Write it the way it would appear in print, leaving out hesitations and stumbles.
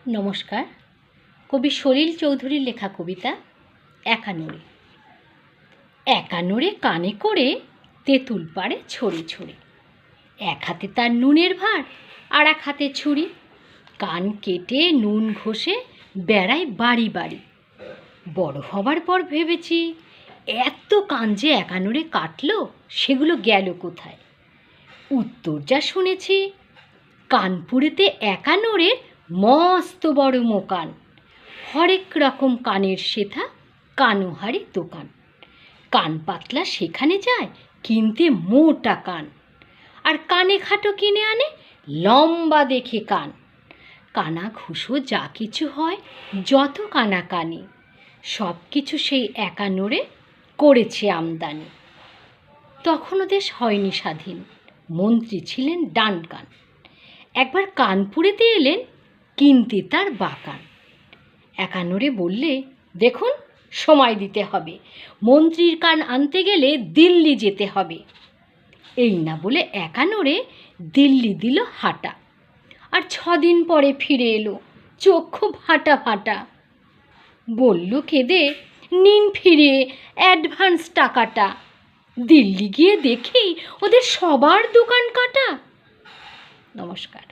নমস্কার। কবি সলিল চৌধুরীর লেখা কবিতা একা নড়ে। একা নড়ে কানে করে তেঁতুল পাড়ে ছড়ে ছড়ে, এক হাতে তার নুনের ভার আর এক হাতে ছুরি। কান কেটে নুন ঘষে বেড়ায় বাড়ি বাড়ি। বড় হবার পর ভেবেছি, এত কান যে একা নড়ে কাটলো, সেগুলো গেল কোথায়? উত্তর যা শুনেছি, কানপুরেতে একা নড়ের মস্ত বড় মোকান। হরেক রকম কানের সেথা কানোহারি দোকান। কান পাতলা সেখানে যায় কিনতে মোটা কান, আর কানে খাটো কিনে আনে লম্বা দেখে কান। কানা ঘুষো যা কিছু হয়, যত কানা কানি, সব কিছু সেই একা নড়ে করেছে আমদানি। তখনও দেশ হয়নি স্বাধীন, মন্ত্রী ছিলেন ডানকান। একবার কানপুরেতে এলেন কিনতে তার বাকান। একা নড়ে বললে, দেখুন সময় দিতে হবে, মন্ত্রীর কান আনতে গেলে দিল্লি যেতে হবে। এই না বলে একা নড়ে দিল্লি দিল হাঁটা, আর 6 দিন পরে ফিরে এলো চক্ষু ভাটা ভাটা। বলল কেঁদে, নিন ফিরে অ্যাডভান্স টাকাটা। দিল্লি গিয়ে দেখি ওদের সবার দোকান কাটা। নমস্কার।